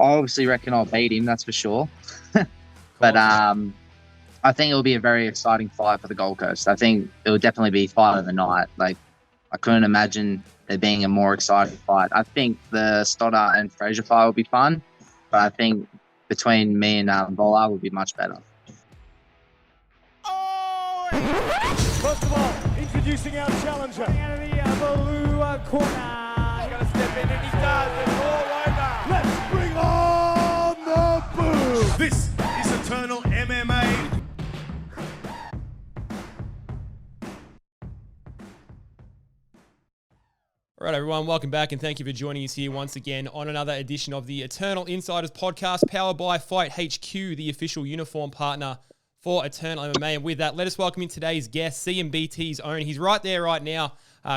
obviously reckon I'll beat him, that's for sure. But I think it'll be a very exciting fight for the Gold Coast. I think it will definitely be fight of the night. Like, I couldn't imagine there being a more exciting fight. I think the Stoddart and Frazier fight will be fun, but I think between me and Volar will be much better. First of all, introducing our challenger. Out of the blue corner. He's going to step in, and he does. It's all over. Let's bring on the boom. This is Eternal MMA. All right, everyone, welcome back, and thank you for joining us here once again on another edition of the Eternal Insiders Podcast, powered by Fight HQ, the official uniform partner for Eternal MMA. And with that, let us welcome in today's guest, CMBT's own. He's right there right now,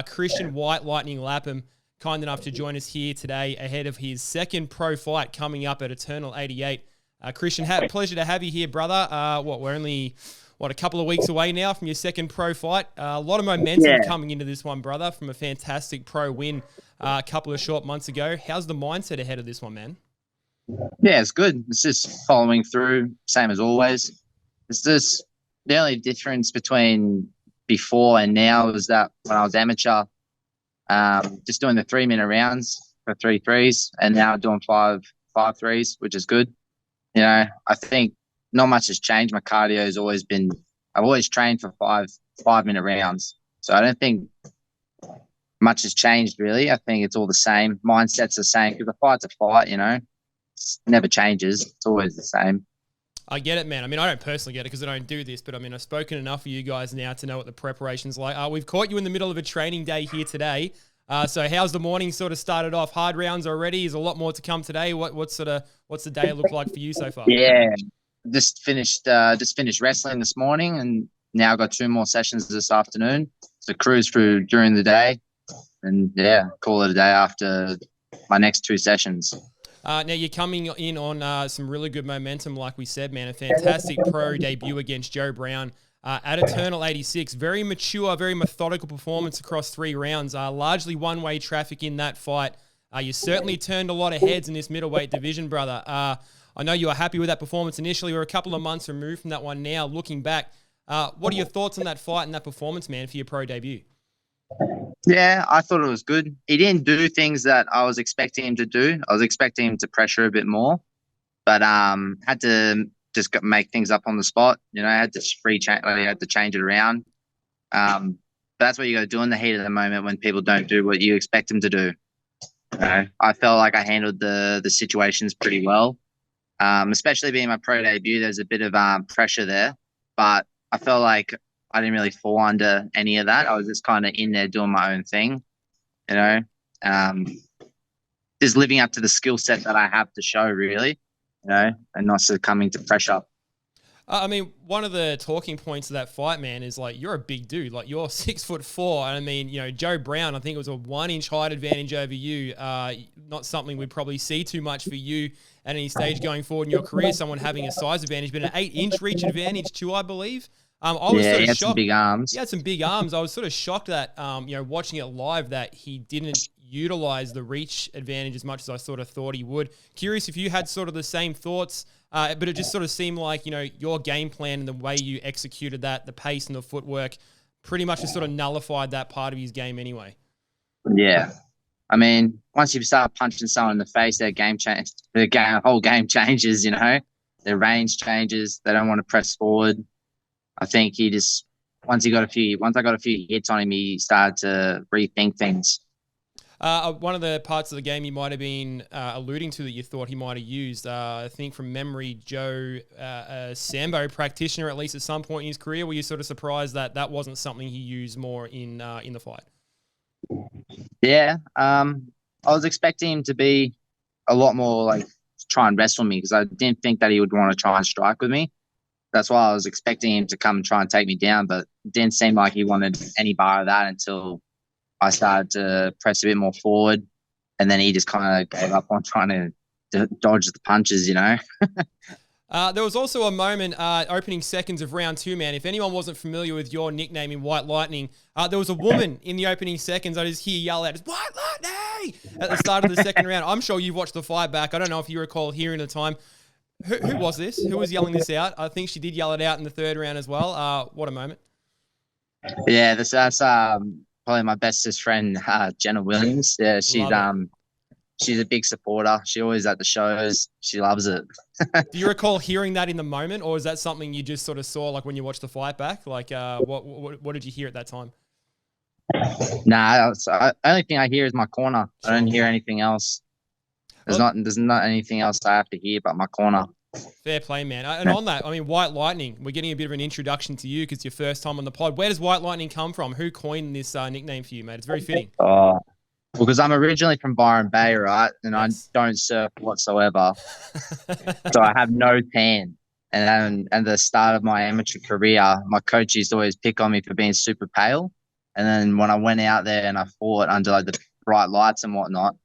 Christian White Lightning Lapham, kind enough to join us here today ahead of his second pro fight coming up at Eternal 88. Christian, pleasure to have you here, brother. We're only a couple of weeks away now from your second pro fight. A lot of momentum coming into this one, brother, from a fantastic pro win a couple of short months ago. How's the mindset ahead of this one, man? Yeah, it's good. It's just following through, same as always. It's just the only difference between before and now is that when I was amateur, just doing the 3-minute rounds for 3 threes, and now doing 5 threes, which is good. You know, I think not much has changed. My cardio has always been, I've always trained for 5-minute rounds. So I don't think much has changed, really. I think it's all the same. Mindset's the same, because a fight's a fight, you know. It never changes. It's always the same. I get it, man. I mean, I don't personally get it because I don't do this, but I mean, I've spoken enough for you guys now to know what the preparation's like. We've caught you in the middle of a training day here today. So how's the morning sort of started off? Hard rounds already? Is a lot more to come today? What's the day look like for you so far? Yeah. Just finished wrestling this morning, and now I've got 2 more sessions this afternoon. So cruise through during the day, and call it a day after my next 2 sessions. Now you're coming in on some really good momentum, like we said, man. A fantastic pro debut against Joe Brown at Eternal 86. Very mature, very methodical performance across 3 rounds. Largely one-way traffic in that fight. You certainly turned a lot of heads in this middleweight division, brother. I know you were happy with that performance initially. We're a couple of months removed from that one now. Looking back, what are your thoughts on that fight and that performance, man, for your pro debut? Yeah, I thought it was good. He didn't do things that I was expecting him to do. I was expecting him to pressure a bit more, but had to just make things up on the spot. You know, I had to change it around. But that's what you got to do in the heat of the moment when people don't do what you expect them to do. You know, I felt like I handled the situations pretty well. Especially being my pro debut, there's a bit of pressure there, but I felt like I didn't really fall under any of that. I was just kind of in there doing my own thing, you know, just living up to the skill set that I have to show, really, you know, and not succumbing to pressure. I mean, one of the talking points of that fight, man, is like, you're a big dude. Like, you're 6'4". And I mean, you know, Joe Brown, I think it was a 1-inch height advantage over you. Not something we'd probably see too much for you at any stage going forward in your career, someone having a size advantage, but an 8-inch reach advantage too, I believe. I was sort of he had shocked. some big arms. He had some big arms. I was sort of shocked that, you know, watching it live, that he didn't utilize the reach advantage as much as I sort of thought he would. Curious if you had sort of the same thoughts, but it just sort of seemed like, you know, your game plan and the way you executed that, the pace and the footwork, pretty much just sort of nullified that part of his game anyway. Yeah. I mean, once you start punching someone in the face, their whole game changes, you know. Their range changes. They don't want to press forward. I think he just, once I got a few hits on him, he started to rethink things. One of the parts of the game you might have been alluding to that you thought he might have used, I think from memory, Joe, a Sambo practitioner, at least at some point in his career. Were you sort of surprised that that wasn't something he used more in the fight? Yeah, I was expecting him to be a lot more like try and wrestle me, because I didn't think that he would want to try and strike with me. That's why I was expecting him to come and try and take me down, but it didn't seem like he wanted any bar of that until I started to press a bit more forward, and then he just kind of gave up on trying to dodge the punches, you know. There was also a moment opening seconds of round 2, man. If anyone wasn't familiar with your nickname in White Lightning, there was a woman in the opening seconds. I just hear yell out, "White Lightning!" at the start of the second round. I'm sure you've watched the fight back. I don't know if you recall hearing at the time. Who was this? Who was yelling this out? I think she did yell it out in the third round as well. What a moment. Yeah, that's probably my bestest friend, Jenna Williams. Yeah, she's a big supporter. She always at the shows. She loves it. Do you recall hearing that in the moment, or is that something you just sort of saw like when you watched the fight back? Like, what did you hear at that time? Nah, only thing I hear is my corner. I don't hear anything else. There's not anything else I have to hear but my corner. Fair play, man. And on that, I mean, White Lightning, we're getting a bit of an introduction to you because it's your first time on the pod. Where does White Lightning come from? Who coined this nickname for you, mate? It's very fitting. Because I'm originally from Byron Bay, right? And yes. I don't surf whatsoever. So I have no tan. And at the start of my amateur career, my coach used to always pick on me for being super pale. And then when I went out there and I fought under like the bright lights and whatnot,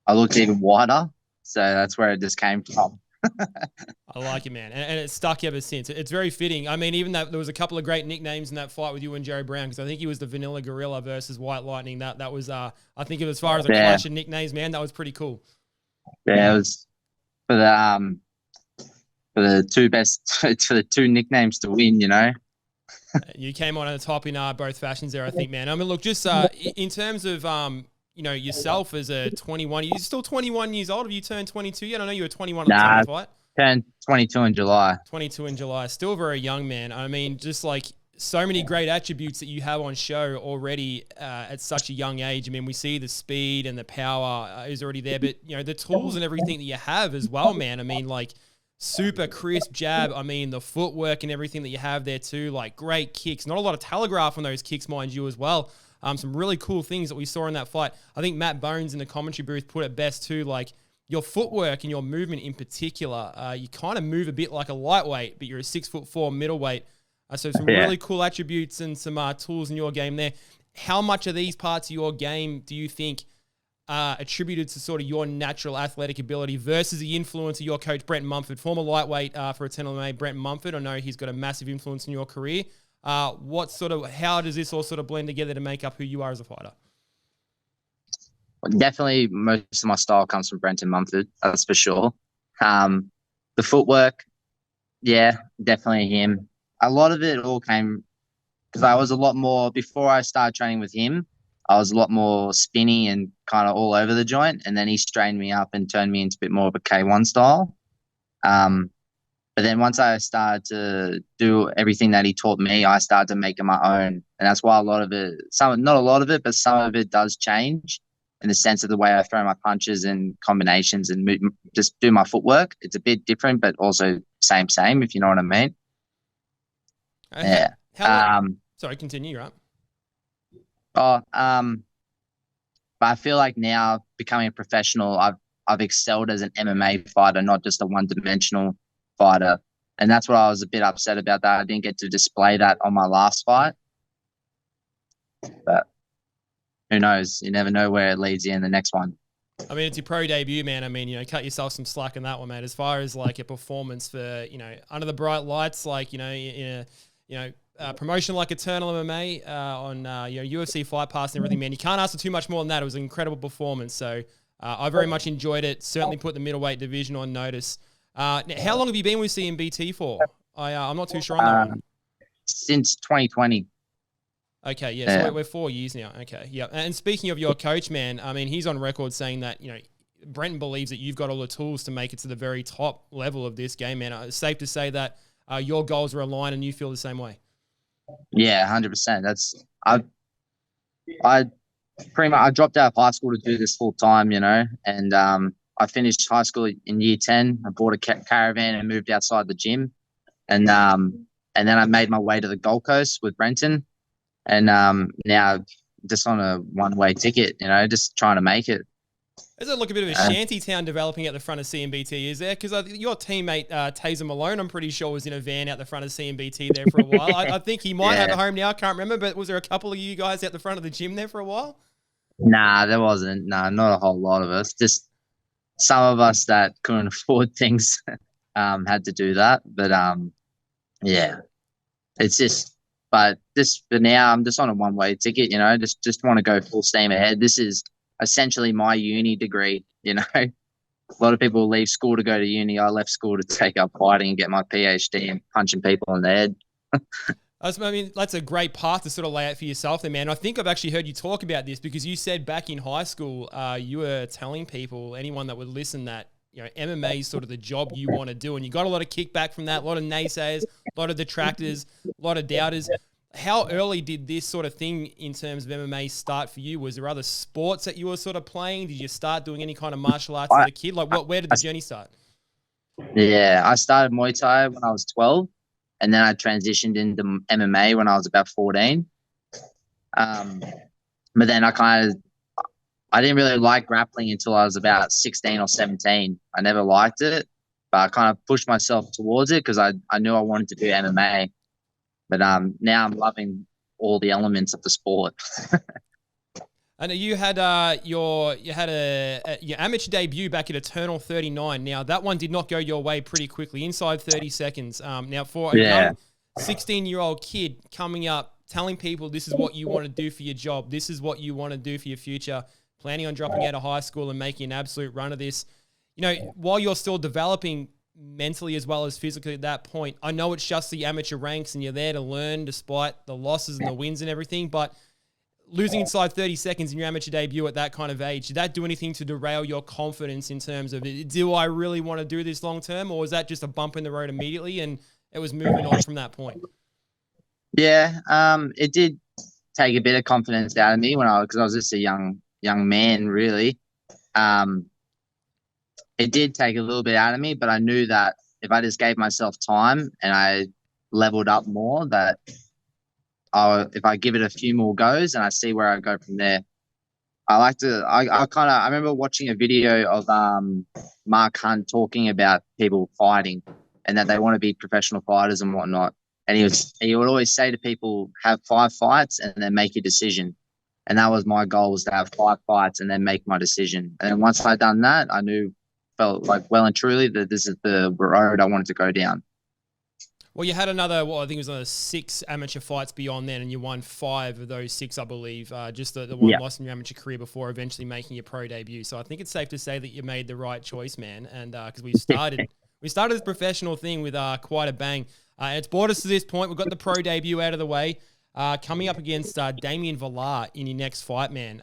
I looked even whiter. So that's where it just came from. I like it, man. And it's stuck ever since. It's very fitting. I mean, even that there was a couple of great nicknames in that fight with you and Jerry Brown, because I think he was the Vanilla Gorilla versus White Lightning. That was, I think as far as a clash of nicknames, man, that was pretty cool. Yeah, it was for the two nicknames to win, you know. You came on at the top in both fashions there, I think, man. I mean, look, just in terms of yourself as a 21, you're still 21 years old. Have you turned 22 yet? I know you were 21 at the time of the fight. Turned 22 in July. 22 in July. Still very young, man. I mean, just like so many great attributes that you have on show already at such a young age. I mean, we see the speed and the power is already there, but, the tools and everything that you have as well, man. I mean, like, super crisp jab. I mean, the footwork and everything that you have there too, like great kicks. Not a lot of telegraph on those kicks, mind you, as well. Some really cool things that we saw in that fight. I think Matt Bones in the commentary booth put it best too, like your footwork and your movement in particular. You kind of move a bit like a lightweight, but you're a 6'4" middleweight. So some really cool attributes and some tools in your game there. How much of these parts of your game do you think attributed to sort of your natural athletic ability versus the influence of your coach, Brent Mumford, former lightweight for Eternal MMA, Brent Mumford? I know he's got a massive influence in your career. How does this all sort of blend together to make up who you are as a fighter? Definitely most of my style comes from Brenton Mumford, that's for sure. The footwork, yeah, definitely him. A lot of it all came because I was a lot more, before I started training with him, I was a lot more spinny and kind of all over the joint. And then he straightened me up and turned me into a bit more of a K1 style. But then once I started to do everything that he taught me, I started to make it my own. And that's why a lot of it, not a lot of it, but some of it does change in the sense of the way I throw my punches and combinations and just do my footwork. It's a bit different, but also same, if you know what I mean. Okay. Sorry, continue, right? But I feel like now becoming a professional, I've excelled as an MMA fighter, not just a one-dimensional fighter. And that's what I was a bit upset about, that I didn't get to display that on my last fight. But who knows? You never know where it leads you in the next one. I mean, it's your pro debut, man. I mean, cut yourself some slack in that one, mate. As far as like a performance for, under the bright lights, like, in a promotion like Eternal MMA on UFC Fight Pass and everything, man. You can't ask for too much more than that. It was an incredible performance. So I very much enjoyed it. Certainly put the middleweight division on notice. Now, how long have you been with CMBT for? I'm not too sure on that one. Since 2020. Okay, yeah, so we're 4 years now. Okay, yeah. And speaking of your coach, man, I mean, he's on record saying that, Brenton believes that you've got all the tools to make it to the very top level of this game, man. It's safe to say that your goals are aligned and you feel the same way. Yeah, 100%. I pretty much, I dropped out of high school to do this full time, and I finished high school in year 10. I bought a caravan and moved outside the gym, and then I made my way to the Gold Coast with Brenton, and now just on a one-way ticket, just trying to make it. There's a bit of a shanty town developing at the front of CMBT, is there? Because your teammate, Taser Malone, I'm pretty sure was in a van out the front of CMBT there for a while. I think he might have a home now. I can't remember, but was there a couple of you guys at the front of the gym there for a while? Nah, there wasn't. Nah, not a whole lot of us. Just some of us that couldn't afford things. had to do that. But yeah, it's just. But for now, I'm just on a one-way ticket. Just want to go full steam ahead. This is essentially my uni degree. A lot of people leave school to go to uni. I left school to take up fighting and get my PhD and punching people in the head. I mean, that's a great path to sort of lay out for yourself there, man. I think I've actually heard you talk about this because you said back in high school, you were telling people, anyone that would listen, that MMA is sort of the job you want to do, and you got a lot of kickback from that, a lot of naysayers, a lot of detractors, a lot of doubters. How early did this sort of thing in terms of MMA start for you? Was there other sports that you were sort of playing? Did you start doing any kind of martial arts as a kid? Like, where did the journey start? Yeah, I started Muay Thai when I was 12, and then I transitioned into MMA when I was about 14. But then I didn't really like grappling until I was about 16 or 17. I never liked it, but I kind of pushed myself towards it because I knew I wanted to do MMA. But now I'm loving all the elements of the sport. I know you had your amateur debut back at Eternal 39. Now that one did not go your way pretty quickly, inside 30 seconds. Now for a young 16-year-old kid coming up, telling people this is what you want to do for your job, this is what you want to do for your future, planning on dropping out of high school and making an absolute run of this. While you're still developing mentally as well as physically at that point, I know it's just the amateur ranks and you're there to learn despite the losses and the wins and everything, but losing inside 30 seconds in your amateur debut at that kind of age, did that do anything to derail your confidence in terms of, do I really want to do this long term, or was that just a bump in the road immediately and it was moving on from that point? Yeah, it did take a bit of confidence out of me because I was just a young man, really. It did take a little bit out of me, but I knew that if I just gave myself time and I leveled up more, that if I give it a few more goes and I see where I go from there. I remember watching a video of Mark Hunt talking about people fighting and that they want to be professional fighters and whatnot. And he would always say to people, have 5 fights and then make your decision. And that was my goal, was to have 5 fights and then make my decision. And then once I'd done that, felt like well and truly that this is the road I wanted to go down. Well, you had I think it was another 6 amateur fights beyond then, and you won 5 of those 6, I believe. Just the one lost in your amateur career before eventually making your pro debut. So I think it's safe to say that you made the right choice, man. And because we started this professional thing with quite a bang. And it's brought us to this point. We've got the pro debut out of the way. Coming up against Damian Volar in your next fight, man.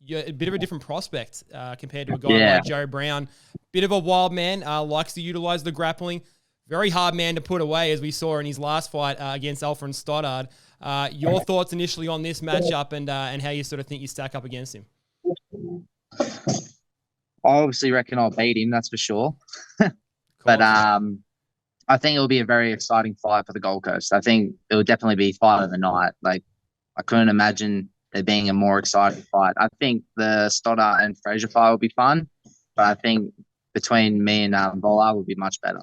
You're a bit of a different prospect compared to a guy like Joe Brown. Bit of a wild man, likes to utilize the grappling. Very hard man to put away, as we saw in his last fight against Alfred Stoddard. Your thoughts initially on this matchup and how you sort of think you stack up against him? I obviously reckon I'll beat him, that's for sure. But I think it'll be a very exciting fight for the Gold Coast. I think it will definitely be fight of the night. Like, I couldn't imagine there being a more exciting fight. I think the Stoddard and Frazier fight will be fun, but I think between me and Volar will be much better.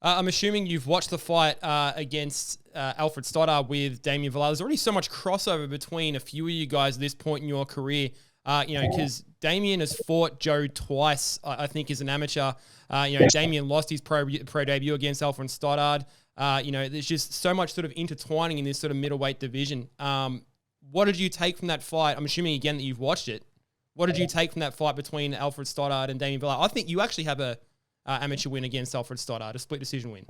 I'm assuming you've watched the fight against Alfred Stoddard with Damian Volar. There's already so much crossover between a few of you guys at this point in your career, because Damian has fought Joe twice, I think, as an amateur. Damian lost his pro debut against Alfred Stoddard. There's just so much sort of intertwining in this sort of middleweight division. What did you take from that fight? I'm assuming, again, that you've watched it. What did you take from that fight between Alfred Stoddard and Damian Volar? I think you actually have a amateur win against Alfred Stoddard, a split decision win.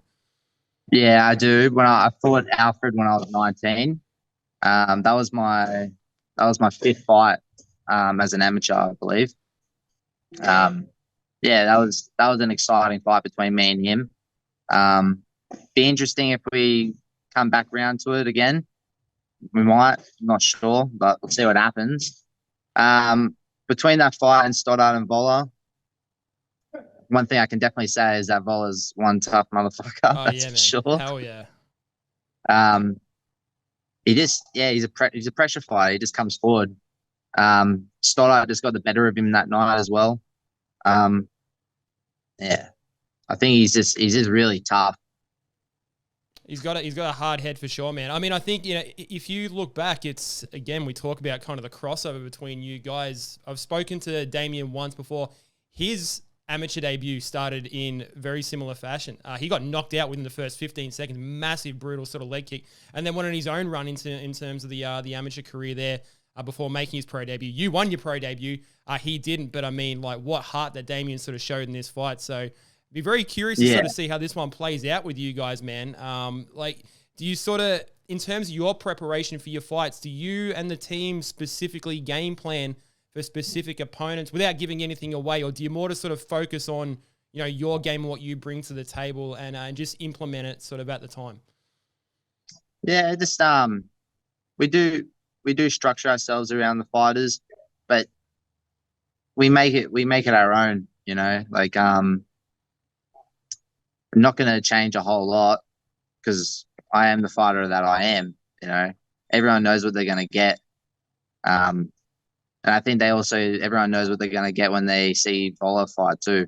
Yeah, I do. When I fought Alfred when I was 19, that was my 5th fight as an amateur, I believe. That was an exciting fight between me and him. Be interesting if we come back round to it again. We might, I'm not sure, but we'll see what happens. Between that fight and Stoddard and Volar, one thing I can definitely say is that Volar's one tough motherfucker. Oh, that's yeah, for sure. Hell yeah. He's a pressure fighter. He just comes forward. Stoddard just got the better of him that night as well. I think he's just really tough. He's got a hard head for sure, man. I mean, I think, if you look back, it's, again, we talk about kind of the crossover between you guys. I've spoken to Damian once before. His amateur debut started in very similar fashion. He got knocked out within the first 15 seconds, massive, brutal sort of leg kick, and then went on his own run in terms of the amateur career there before making his pro debut. You won your pro debut. He didn't, but I mean, like, what heart that Damian sort of showed in this fight. So be very curious to sort of see how this one plays out with you guys, man. Like, do you sort of, in terms of your preparation for your fights, do you and the team specifically game plan for specific opponents without giving anything away, or do you more to sort of focus on, you know, your game and what you bring to the table and just implement it sort of at the time? Yeah, just we do structure ourselves around the fighters, but we make it our own, you know. Like I'm not going to change a whole lot because I am the fighter that I am, you know. Everyone knows what they're going to get. And I think everyone knows what they're going to get when they see Volar fight too.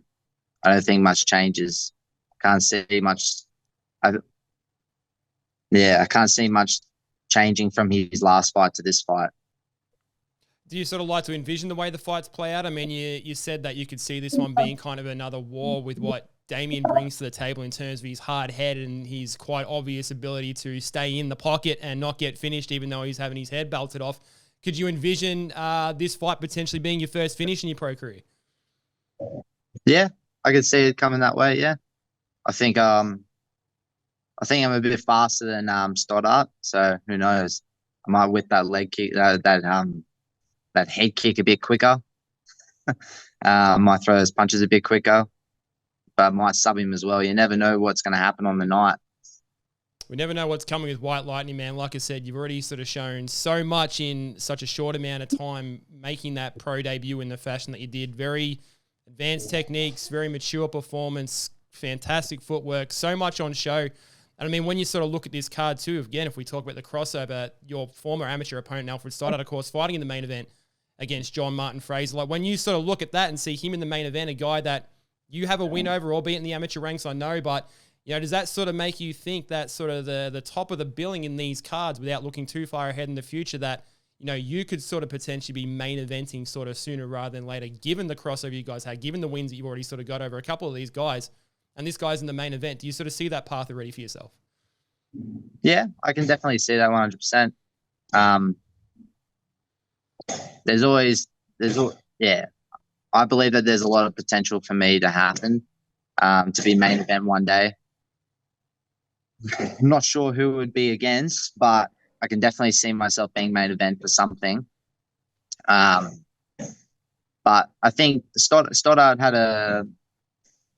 I don't think much changes. Can't see much. I can't see much changing from his last fight to this fight. Do you sort of like to envision the way the fights play out? I mean, you said that you could see this one being kind of another war with what Damian brings to the table in terms of his hard head and his quite obvious ability to stay in the pocket and not get finished, even though he's having his head belted off. Could you envision this fight potentially being your first finish in your pro career? Yeah, I could see it coming that way. Yeah, I think I'm a bit faster than Stoddart, so who knows? I might whip that leg kick, that head kick a bit quicker. I might throw those punches a bit quicker, but I might sub him as well. You never know what's going to happen on the night. We never know what's coming with White Lightning, man. Like I said, you've already sort of shown so much in such a short amount of time, making that pro debut in the fashion that you did. Very advanced techniques, very mature performance, fantastic footwork, so much on show. And I mean, when you sort of look at this card too, again, if we talk about the crossover, your former amateur opponent, Alfred Stoddart, of course, fighting in the main event against John Martin Fraser. Like, when you sort of look at that and see him in the main event, a guy that you have a win over, albeit in the amateur ranks, I know, but you know, does that sort of make you think that sort of the top of the billing in these cards, without looking too far ahead in the future, that, you know, you could sort of potentially be main eventing sort of sooner rather than later, given the crossover you guys had, given the wins that you've already sort of got over a couple of these guys, and this guy's in the main event? Do you sort of see that path already for yourself? Yeah, I can definitely see that 100%. I believe that there's a lot of potential for me to happen, to be main event one day. I'm not sure who it would be against, but I can definitely see myself being main event for something. But I think Stoddart had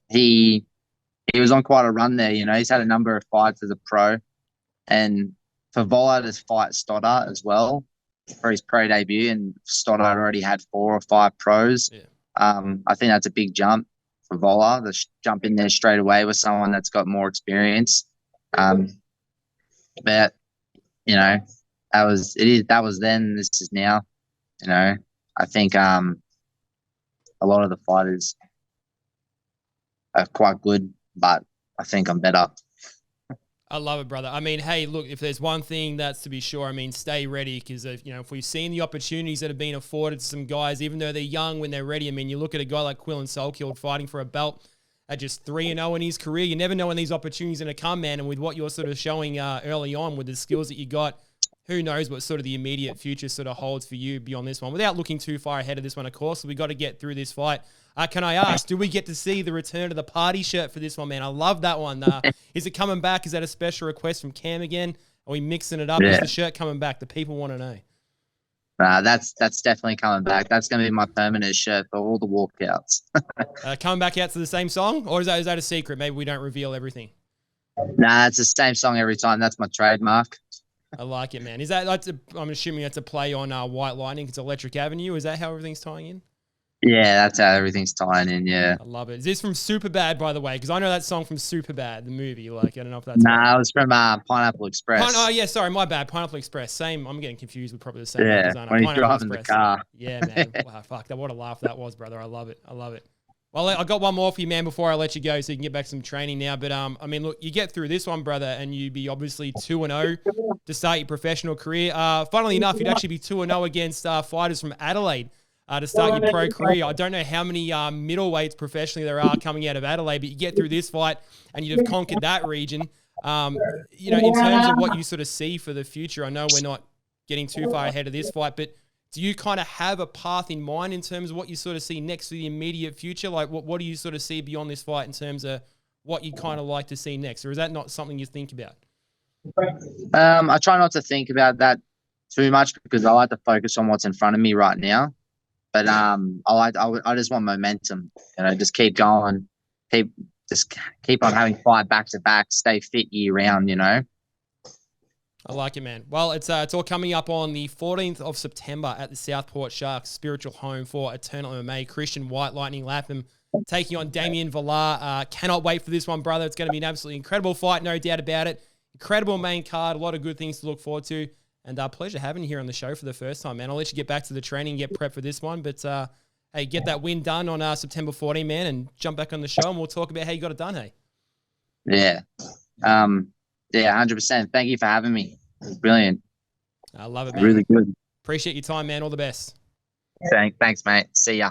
he was on quite a run there. You know, he's had a number of fights as a pro, and for Volar to fight Stoddart as well for his pro debut, and Stoddart already had 4 or 5 pros. Yeah. I think that's a big jump for Volar to jump in there straight away with someone that's got more experience. But you know, that was then. This is now. You know, I think a lot of the fighters are quite good, but I think I'm better. I love it, brother. I mean, hey, look, if there's one thing that's to be sure, I mean, stay ready, because if we've seen the opportunities that have been afforded to some guys, even though they're young, when they're ready. I mean, you look at a guy like Quillan Soulkill fighting for a belt at just 3-0 in his career. You never know when these opportunities are going to come, man. And with what you're sort of showing early on, with the skills that you got, who knows what sort of the immediate future sort of holds for you beyond this one. Without looking too far ahead of this one, of course, we got to get through this fight. Can I ask, do we get to see the return of the party shirt for this one, man? I love that one. Is it coming back? Is that a special request from Cam again? Are we mixing it up? Yeah. Is the shirt coming back? The people want to know. That's definitely coming back. That's going to be my permanent shirt for all the walkouts. Coming back out to the same song? Or is that a secret? Maybe we don't reveal everything. Nah, it's the same song every time. That's my trademark. I like it, man. Is that I'm assuming that's a play on White Lightning. It's Electric Avenue. Is that how everything's tying in? Yeah, that's how everything's tying in, yeah. I love it. Is this from Superbad, by the way? Because I know that song from Superbad, the movie. Like, I don't know if that's... Nah, it was from Pineapple Express. Oh, yeah, sorry, my bad. Pineapple Express. Same. I'm getting confused with probably the same. Yeah, when he's driving the car. Yeah, man. Wow, fuck. What a laugh that was, brother. I love it. I love it. Well, I got one more for you, man, before I let you go so you can get back to some training now. But, I mean, look, you get through this one, brother, and you'd be obviously 2-0 to start your professional career. Funnily enough, you'd actually be 2-0 against fighters from Adelaide. to start your pro career. I don't know how many middleweights professionally there are coming out of Adelaide, but you get through this fight and you've conquered that region. You know, in terms of what you sort of see for the future, I know we're not getting too far ahead of this fight, but do you kind of have a path in mind in terms of what you sort of see next to the immediate future? Like, what do you sort of see beyond this fight in terms of what you kind of like to see next? Or is that not something you think about? I try not to think about that too much because I like to focus on what's in front of me right now. But I just want momentum. You know, just keep going, keep on having fight back to back, stay fit year round. You know. I like it, man. Well, it's all coming up on the 14th of September at the Southport Sharks spiritual home for Eternal MMA. Christian White Lightning Lapham taking on Damian Volar. Cannot wait for this one, brother. It's going to be an absolutely incredible fight, no doubt about it. Incredible main card, a lot of good things to look forward to. And pleasure having you here on the show for the first time, man. I'll let you get back to the training and get prepped for this one. But, hey, get that win done on September 14, man, and jump back on the show and we'll talk about how you got it done, hey? Yeah. Yeah, 100%. Thank you for having me. It was brilliant. I love it, man. Really good. Appreciate your time, man. All the best. Thanks, mate. See ya.